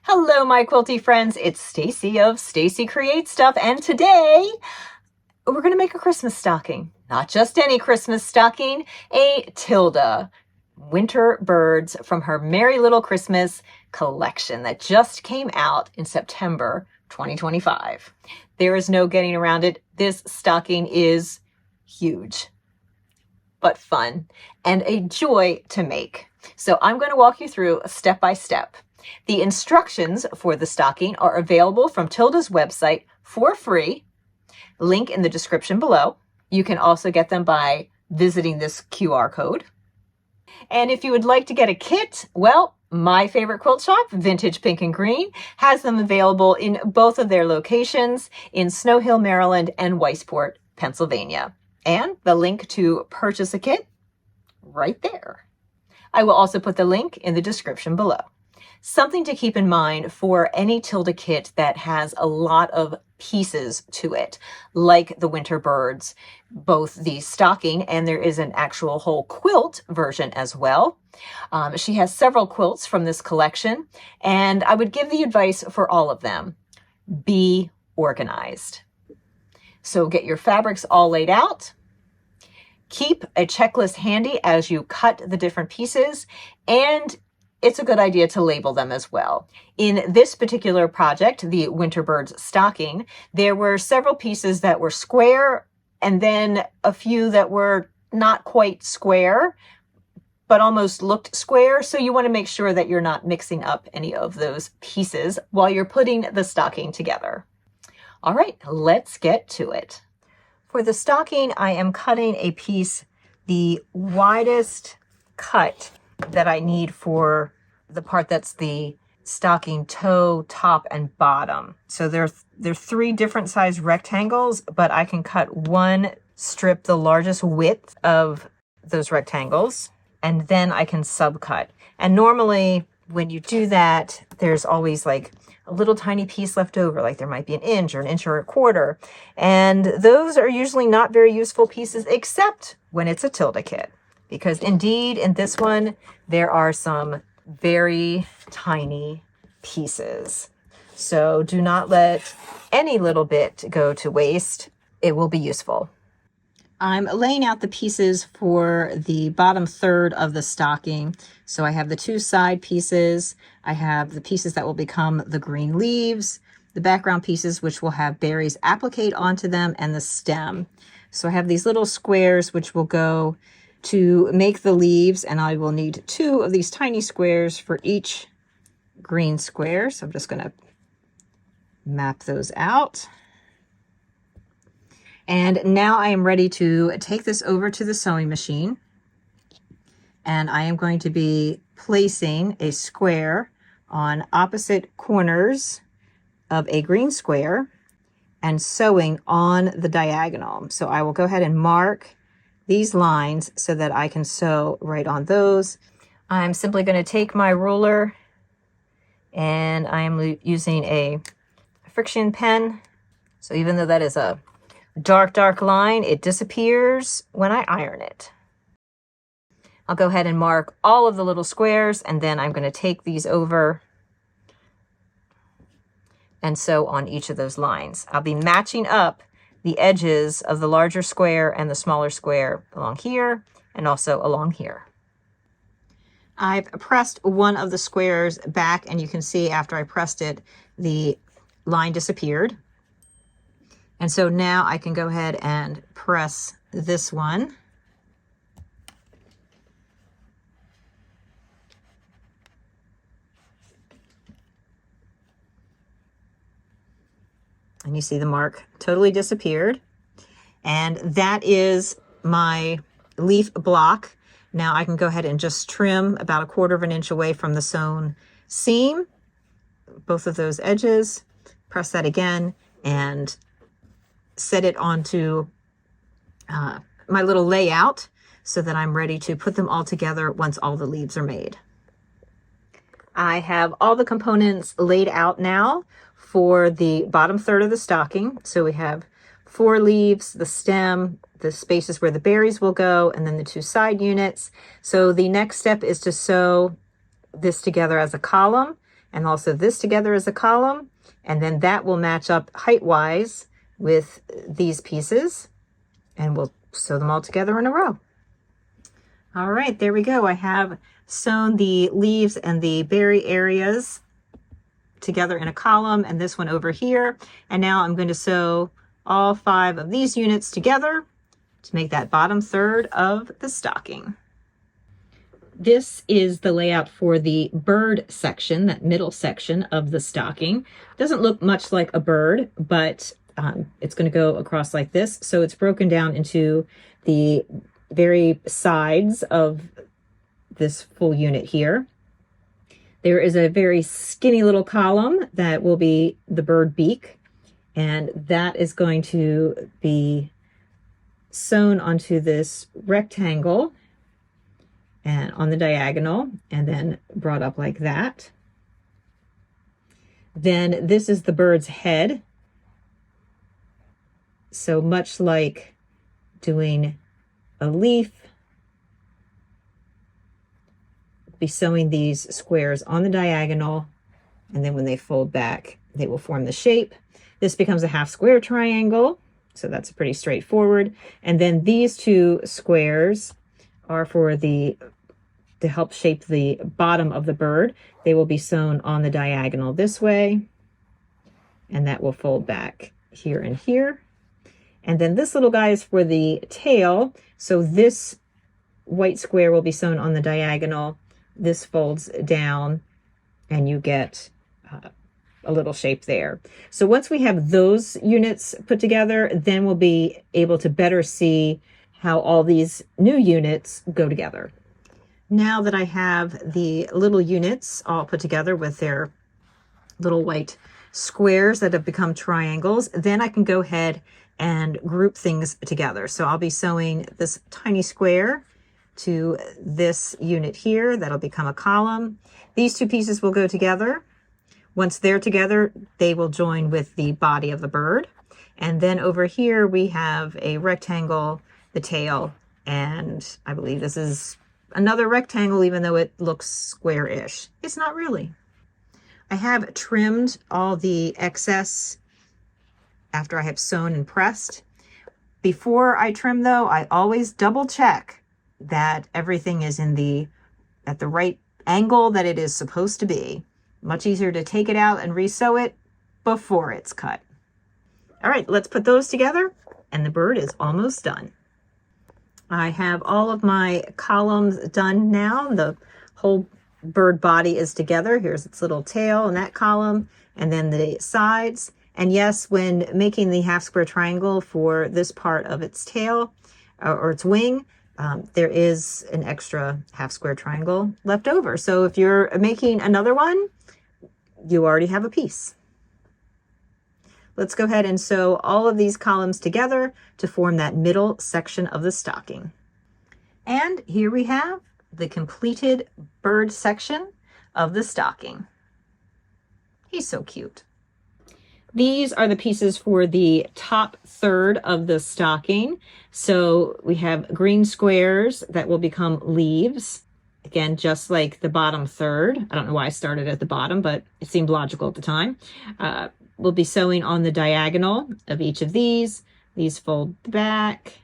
Hello, my quilty friends. It's Stacy of Stacy Creates Stuff, and today we're going to make a Christmas stocking. Not just any Christmas stocking, a Tilda Winter Birds from her Merry Little Christmas collection that just came out in September 2025. There is no getting around it. This stocking is huge, but fun, and a joy to make. So I'm going to walk you through step by step. The instructions for the stocking are available from Tilda's website for free. Link in the description below. You can also get them by visiting this QR code. And if you would like to get a kit, well, my favorite quilt shop, Vintage Pink and Green, has them available in both of their locations in Snow Hill, Maryland and Weissport, Pennsylvania. And the link to purchase a kit right there. I will also put the link in the description below. Something to keep in mind for any Tilda kit that has a lot of pieces to it, like the Winter Birds, both the stocking and there is an actual whole quilt version as well. She has several quilts from this collection, and I would give the advice for all of them. Be organized. So get your fabrics all laid out. Keep a checklist handy as you cut the different pieces, and it's a good idea to label them as well. In this particular project, the Winter Birds stocking, there were several pieces that were square and then a few that were not quite square, but almost looked square. So you want to make sure that you're not mixing up any of those pieces while you're putting the stocking together. All right, let's get to it. For the stocking, I am cutting a piece the widest cut that I need for the part that's the stocking toe, top, and bottom. So there's three different size rectangles, but I can cut one strip the largest width of those rectangles, and then I can subcut. And normally when you do that, there's always like a little tiny piece left over, like there might be an inch or a quarter. And those are usually not very useful pieces, except when it's a Tilda kit. Because indeed, in this one, there are some very tiny pieces. So do not let any little bit go to waste. It will be useful. I'm laying out the pieces for the bottom third of the stocking. So I have the two side pieces. I have the pieces that will become the green leaves, the background pieces, which will have berries appliqued onto them, and the stem. So I have these little squares, which will go to make the leaves, and I will need two of these tiny squares for each green square. So I'm just going to map those out. And now I am ready to take this over to the sewing machine. And I am going to be placing a square on opposite corners of a green square and sewing on the diagonal. So I will go ahead and mark these lines so that I can sew right on those. I'm simply going to take my ruler, and I am using a friction pen. So even though that is a dark line, it disappears when I iron it. I'll go ahead and mark all of the little squares, and then I'm going to take these over and sew on each of those lines. I'll be matching up the edges of the larger square and the smaller square along here and also along here. I've pressed one of the squares back, and you can see after I pressed it, the line disappeared. And so now I can go ahead and press this one. And you see the mark totally disappeared. And that is my leaf block. Now I can go ahead and just trim about 1/4 of an inch away from the sewn seam, both of those edges, press that again, and set it onto my little layout so that I'm ready to put them all together once all the leaves are made. I have all the components laid out now for the bottom third of the stocking. So we have 4 leaves, the stem, the spaces where the berries will go, and then the 2 side units. So the next step is to sew this together as a column, and also this together as a column, and then that will match up height-wise with these pieces, and we'll sew them all together in a row. All right, there we go. I have sewn the leaves and the berry areas together in a column, and this one over here. And now I'm going to sew all 5 of these units together to make that bottom third of the stocking. This is the layout for the bird section, that middle section of the stocking. Doesn't look much like a bird, but it's going to go across like this. So it's broken down into the very sides of this full unit here. There is a very skinny little column that will be the bird beak, and that is going to be sewn onto this rectangle and on the diagonal, and then brought up like that. Then this is the bird's head. So much like doing a leaf, be sewing these squares on the diagonal, and then when they fold back, they will form the shape. This becomes a half square triangle, so that's pretty straightforward. And then these 2 squares are for to help shape the bottom of the bird. They will be sewn on the diagonal this way, and that will fold back here and here. And then this little guy is for the tail. So this white square will be sewn on the diagonal. This folds down, and you get a little shape there. So once we have those units put together, then we'll be able to better see how all these new units go together. Now that I have the little units all put together with their little white squares that have become triangles, then I can go ahead and group things together. So I'll be sewing this tiny square to this unit here. That'll become a column. These 2 pieces will go together. Once they're together, they will join with the body of the bird. And then over here we have a rectangle, the tail, and I believe this is another rectangle, even though it looks square-ish. It's not really. I have trimmed all the excess after I have sewn and pressed. Before I trim though, I always double check that everything is at the right angle that it is supposed to be. Much easier to take it out and resew it before it's cut. All right, let's put those together, and the bird is almost done. I have all of my columns done now. The whole bird body is together. Here's its little tail in that column, and then the sides. And yes, when making the half square triangle for this part of its tail or its wing, there is an extra half square triangle left over. So if you're making another one, you already have a piece. Let's go ahead and sew all of these columns together to form that middle section of the stocking. And here we have the completed bird section of the stocking. He's so cute. These are the pieces for the top third of the stocking. So we have green squares that will become leaves. Again, just like the bottom third. I don't know why I started at the bottom, but it seemed logical at the time. We'll be sewing on the diagonal of each of these. These fold back.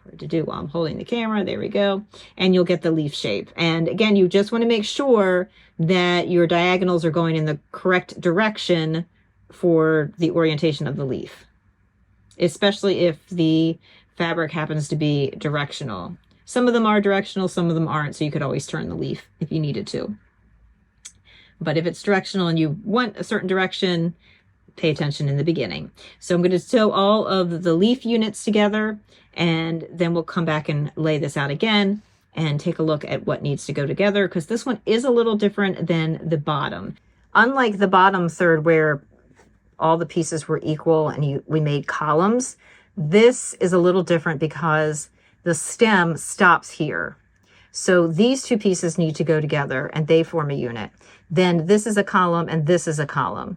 Hard to do while I'm holding the camera. There we go. And you'll get the leaf shape. And again, you just want to make sure that your diagonals are going in the correct direction for the orientation of the leaf, especially if the fabric happens to be directional. Some of them are directional, some of them aren't, so you could always turn the leaf if you needed to. But if it's directional and you want a certain direction, pay attention in the beginning. So I'm going to sew all of the leaf units together, and then we'll come back and lay this out again and take a look at what needs to go together, because this one is a little different than the bottom. Unlike the bottom third where all the pieces were equal and we made columns, this is a little different because the stem stops here. So these 2 pieces need to go together and they form a unit. Then this is a column and this is a column.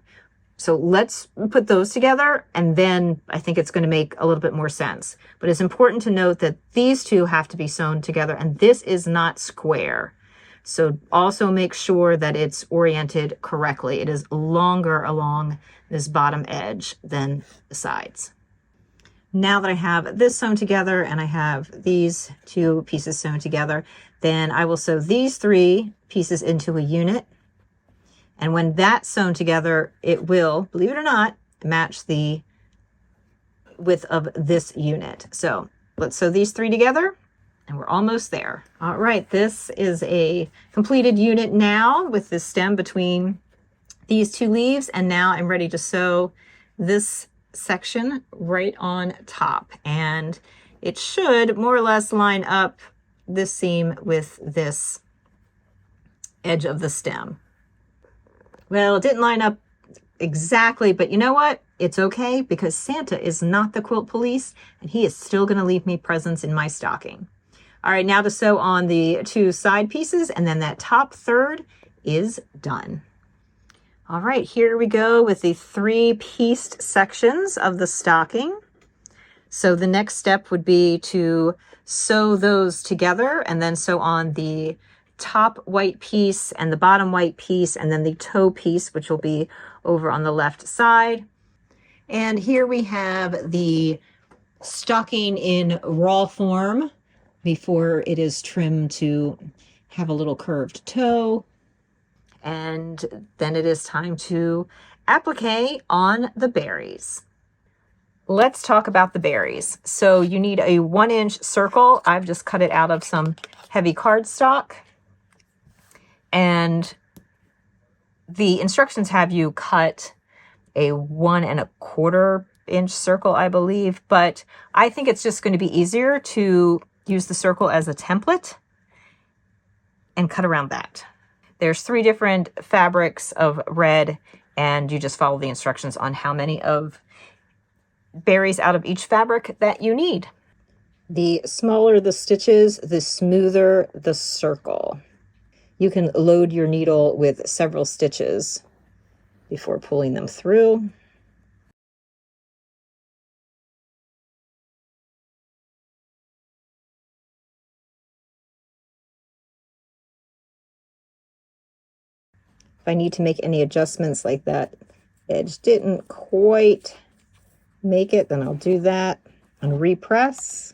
So let's put those together, and then I think it's going to make a little bit more sense. But it's important to note that these 2 have to be sewn together, and this is not square. So also make sure that it's oriented correctly. It is longer along this bottom edge than the sides. Now that I have this sewn together and I have these two pieces sewn together, then I will sew these three pieces into a unit. And when that's sewn together, it will, believe it or not, match the width of this unit. So let's sew these three together and we're almost there. All right, this is a completed unit now with the stem between these two leaves. And now I'm ready to sew this section right on top. And it should more or less line up this seam with this edge of the stem. Well, it didn't line up exactly, but you know what? It's okay because Santa is not the quilt police and he is still going to leave me presents in my stocking. All right, now to sew on the two side pieces and then that top third is done. All right, here we go with the three pieced sections of the stocking. So the next step would be to sew those together and then sew on the top white piece and the bottom white piece and then the toe piece, which will be over on the left side. And here we have the stocking in raw form before it is trimmed to have a little curved toe. And then it is time to applique on the berries. Let's talk about the berries. So you need a 1-inch circle. I've just cut it out of some heavy cardstock. And the instructions have you cut a 1 1/4 inch circle, I believe, but I think it's just going to be easier to use the circle as a template and cut around that. There's 3 different fabrics of red, and you just follow the instructions on how many of berries out of each fabric that you need. The smaller the stitches, the smoother the circle. You can load your needle with several stitches before pulling them through. If I need to make any adjustments like that edge didn't quite make it, then I'll do that and repress.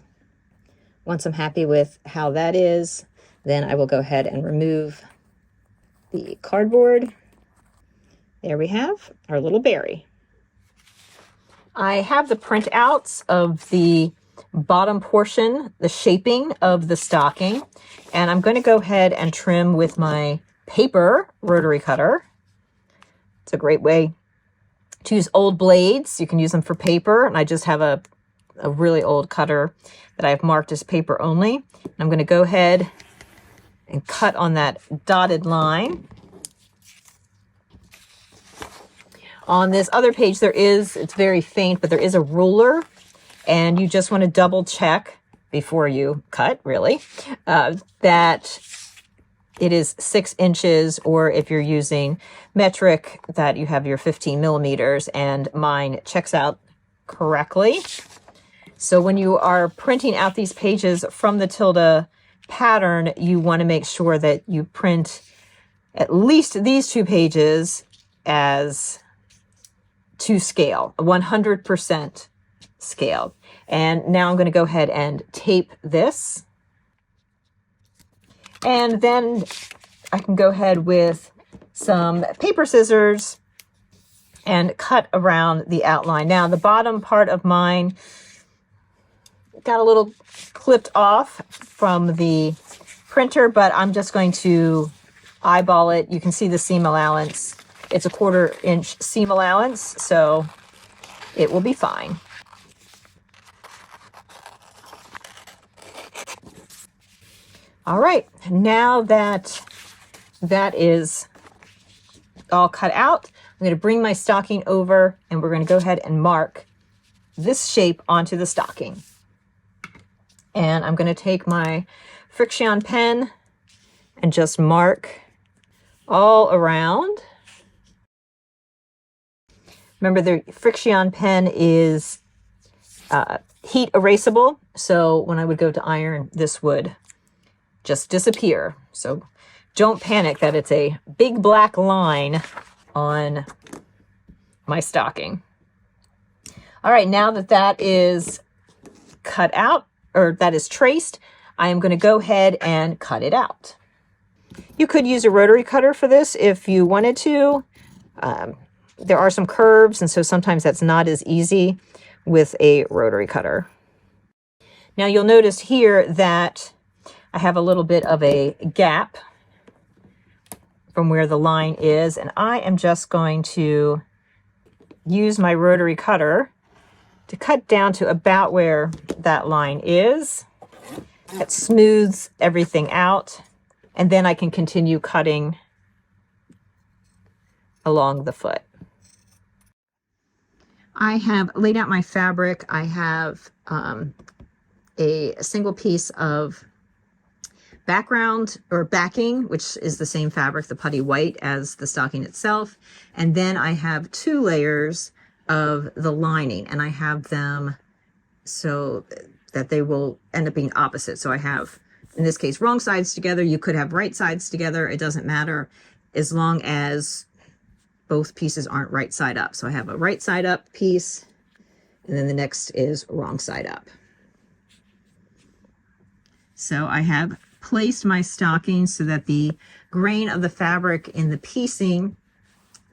Once I'm happy with how that is, then I will go ahead and remove the cardboard. There we have our little berry. I have the printouts of the bottom portion, the shaping of the stocking, and I'm going to go ahead and trim with my paper rotary cutter. It's a great way to use old blades. You can use them for paper, and I just have a really old cutter that I've marked as paper only. I'm going to go ahead and cut on that dotted line. On this other page, it's very faint, but there is a ruler, and you just want to double check before you cut, really, that it is 6 inches, or if you're using metric, that you have your 15 millimeters, and mine checks out correctly. So when you are printing out these pages from the Tilda pattern, you want to make sure that you print at least these 2 pages as to scale, 100% scaled. And now I'm going to go ahead and tape this. And then I can go ahead with some paper scissors and cut around the outline. Now the bottom part of mine got a little clipped off from the printer, but I'm just going to eyeball it. You can see the seam allowance. It's a 1/4 inch seam allowance, so it will be fine. All right, now that that is all cut out, I'm going to bring my stocking over and we're going to go ahead and mark this shape onto the stocking. And I'm going to take my Friction pen and just mark all around. Remember, the Friction pen is heat erasable, so when I would go to iron, this would just disappear. So don't panic that it's a big black line on my stocking. All right, now that that is cut out, or that is traced, I am going to go ahead and cut it out. You could use a rotary cutter for this if you wanted to. There are some curves, and so sometimes that's not as easy with a rotary cutter. Now you'll notice here that I have a little bit of a gap from where the line is, and I am just going to use my rotary cutter to cut down to about where that line is. That smooths everything out, and then I can continue cutting along the foot. I have laid out my fabric. I have a single piece of background or backing, which is the same fabric, the putty white, as the stocking itself. And then I have 2 layers of the lining, and I have them so that they will end up being opposite. So I have, in this case, wrong sides together. You could have right sides together. It doesn't matter as long as both pieces aren't right side up. So I have a right side up piece, and then the next is wrong side up. So I have placed my stocking so that the grain of the fabric in the piecing,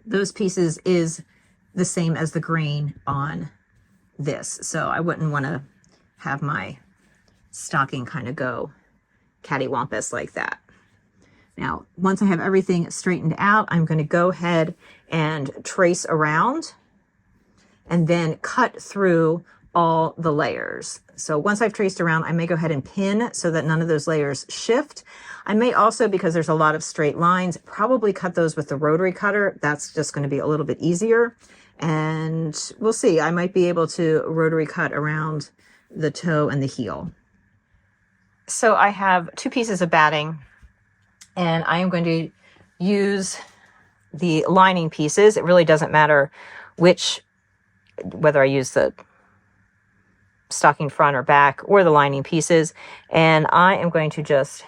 those pieces, is the same as the grain on this. So I wouldn't want to have my stocking kind of go cattywampus like that. Now, once I have everything straightened out, I'm going to go ahead and trace around and then cut through all the layers. So once I've traced around, I may go ahead and pin so that none of those layers shift. I may also, because there's a lot of straight lines, probably cut those with the rotary cutter. That's just going to be a little bit easier. And we'll see. I might be able to rotary cut around the toe and the heel. So I have 2 pieces of batting, and I am going to use the lining pieces. It really doesn't matter whether I use the stocking front or back or the lining pieces. And I am going to just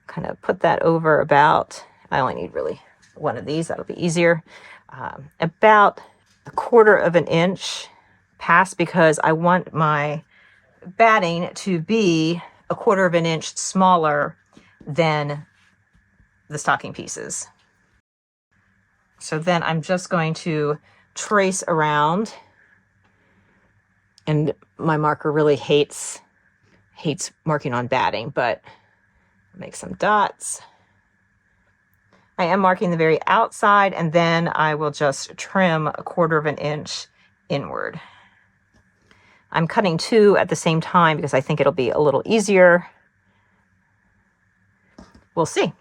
kind of put that over about, I only need really one of these, that'll be easier, about 1/4 of an inch past, because I want my batting to be 1/4 of an inch smaller than the stocking pieces. So then I'm just going to trace around, and my marker really hates marking on batting, but make some dots. I am marking the very outside, and then I will just trim 1/4 of an inch inward. I'm cutting 2 at the same time because I think it'll be a little easier. We'll see.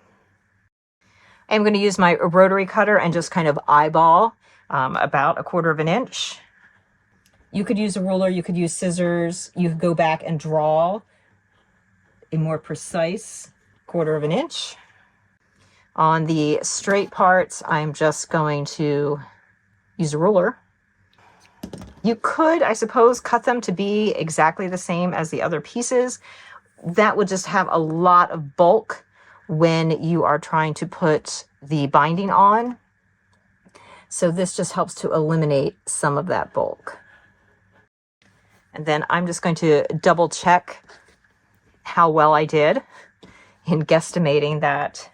I'm going to use my rotary cutter and just kind of eyeball about 1/4 of an inch. You could use a ruler, you could use scissors, you could go back and draw a more precise 1/4 of an inch. On the straight parts, I'm just going to use a ruler. You could, I suppose, cut them to be exactly the same as the other pieces. That would just have a lot of bulk when you are trying to put the binding on. So this just helps to eliminate some of that bulk. And then I'm just going to double check how well I did in guesstimating that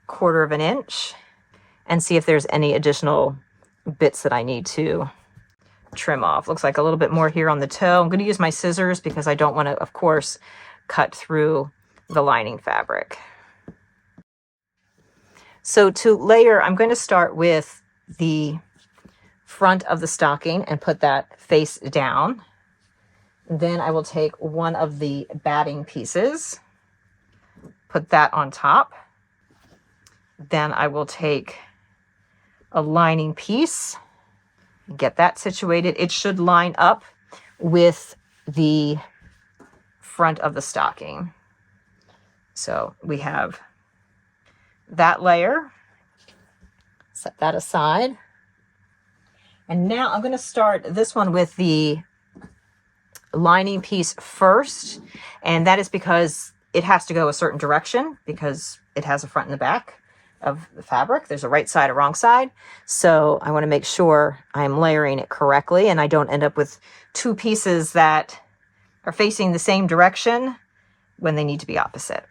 1/4 of an inch and see if there's any additional bits that I need to trim off. Looks like a little bit more here on the toe. I'm going to use my scissors because I don't want to, of course, cut through the lining fabric. So to layer, I'm going to start with the front of the stocking and put that face down. Then I will take one of the batting pieces, put that on top. Then I will take a lining piece, get that situated. It should line up with the front of the stocking. So we have that layer. Set that aside. And now I'm going to start this one with the lining piece first. And that is because it has to go a certain direction, because it has a front and the back of the fabric. There's a right side, a wrong side. So I want to make sure I'm layering it correctly and I don't end up with two pieces that are facing the same direction when they need to be opposite.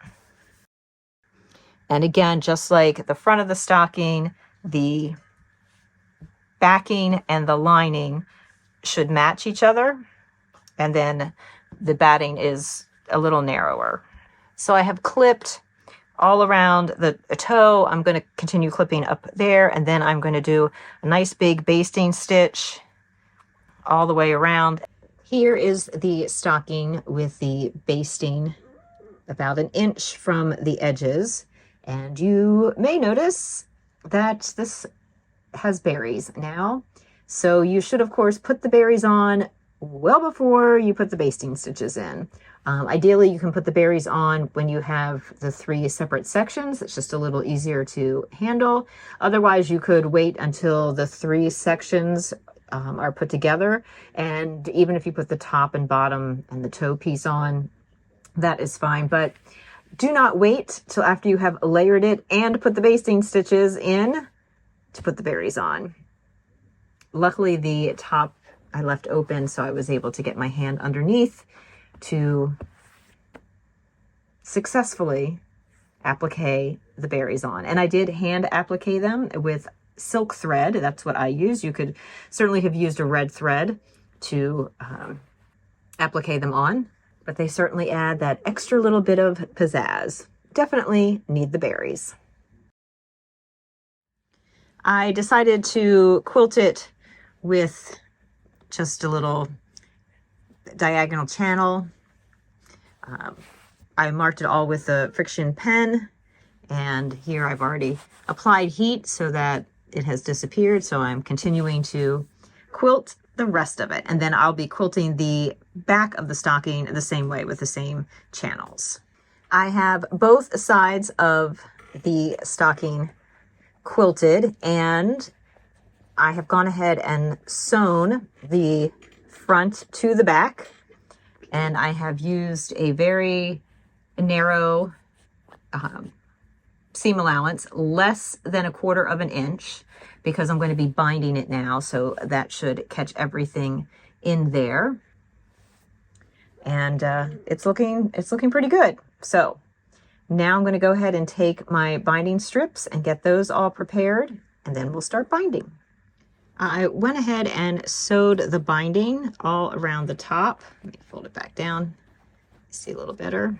And again, just like the front of the stocking, the backing and the lining should match each other. And then the batting is a little narrower. So I have clipped all around the toe. I'm going to continue clipping up there, and then I'm going to do a nice big basting stitch all the way around. Here is the stocking with the basting about 1 inch from the edges, and you may notice that this has berries now. So you should, of course, put the berries on well before you put the basting stitches in. Ideally, you can put the berries on when you have the 3 separate sections. It's just a little easier to handle. Otherwise, you could wait until the 3 sections are put together. And even if you put the top and bottom and the toe piece on, that is fine. But do not wait till after you have layered it and put the basting stitches in to put the berries on. Luckily, the top I left open, so I was able to get my hand underneath to successfully applique the berries on. And I did hand applique them with silk thread. That's what I use. You could certainly have used a red thread to applique them on, but they certainly add that extra little bit of pizzazz. Definitely need the berries. I decided to quilt it with just a little diagonal channel. I marked it all with a friction pen, and here I've already applied heat so that it has disappeared. So I'm continuing to quilt the rest of it, and then I'll be quilting the back of the stocking the same way with the same channels. I have both sides of the stocking quilted, and I have gone ahead and sewn the front to the back, and I have used a very narrow seam allowance, less than 1/4 inch, because I'm going to be binding it now, so that should catch everything in there. And it's looking pretty good. So now I'm going to go ahead and take my binding strips and get those all prepared, and then we'll start binding. I went ahead and sewed the binding all around the top. Let me fold it back down, see a little better.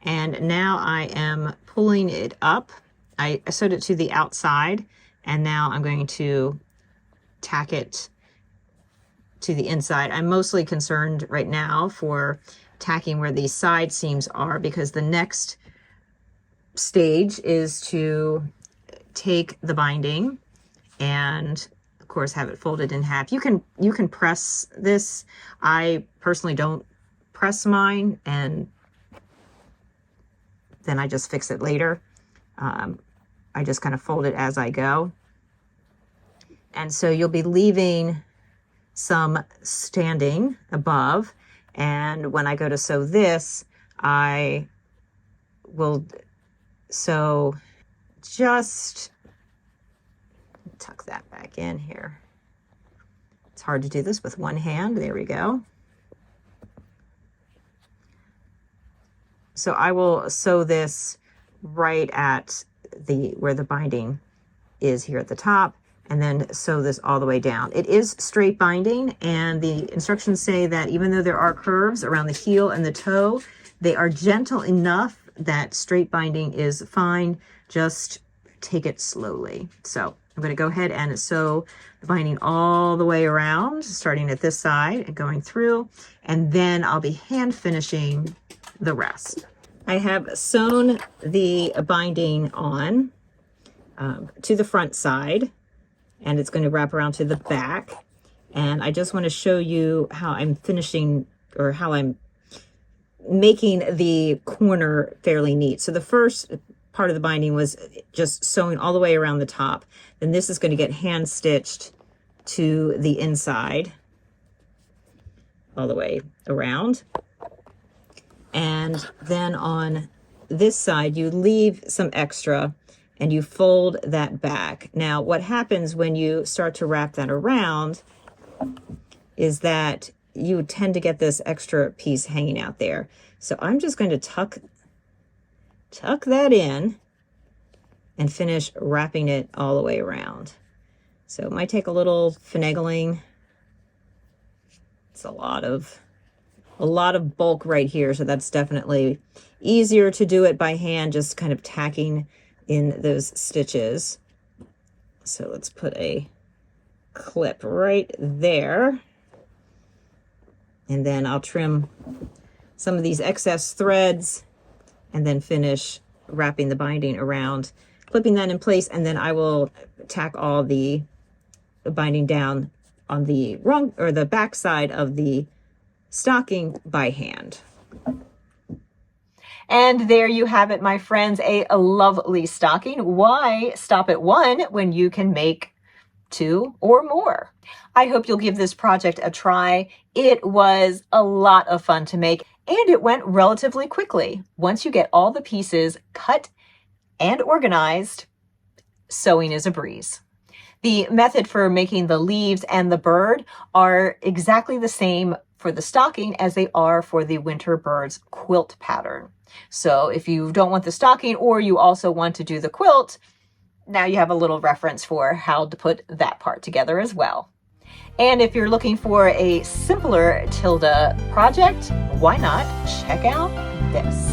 And now I am pulling it up. I sewed it to the outside, and now I'm going to tack it to the inside. I'm mostly concerned right now for tacking where these side seams are, because the next stage is to take the binding and of course have it folded in half. You can press this. I personally don't press mine, and then I just fix it later. I just kind of fold it as I go. And so you'll be leaving some standing above, and when I go to sew this, I will sew just, tuck that back in here. It's hard to do this with one hand. There we go. So I will sew this right at where the binding is here at the top, and then sew this all the way down. It is straight binding, and the instructions say that even though there are curves around the heel and the toe, they are gentle enough that straight binding is fine. Just take it slowly. So I'm going to go ahead and sew the binding all the way around, starting at this side and going through, and then I'll be hand finishing the rest. I have sewn the binding on to the front side, and it's going to wrap around to the back. And I just want to show you how I'm finishing, or how I'm making the corner fairly neat. So the first part of the binding was just sewing all the way around the top. Then this is going to get hand stitched to the inside all the way around. And then on this side, you leave some extra and you fold that back. Now, what happens when you start to wrap that around is that you tend to get this extra piece hanging out there. So I'm just going to tuck that in and finish wrapping it all the way around. So it might take a little finagling. It's a lot of bulk right here, so that's definitely easier to do it by hand, just kind of tacking in those stitches. So let's put a clip right there, and then I'll trim some of these excess threads and then finish wrapping the binding around, clipping that in place, and then I will tack all the binding down on the the back side of the stocking by hand. And there you have it, my friends, a lovely stocking. Why stop at one when you can make two or more? I hope you'll give this project a try. It was a lot of fun to make, and it went relatively quickly. Once you get all the pieces cut and organized, sewing is a breeze. The method for making the leaves and the bird are exactly the same for the stocking as they are for the Winter Birds quilt pattern. So if you don't want the stocking or you also want to do the quilt, now you have a little reference for how to put that part together as well. And if you're looking for a simpler Tilda project, why not check out this?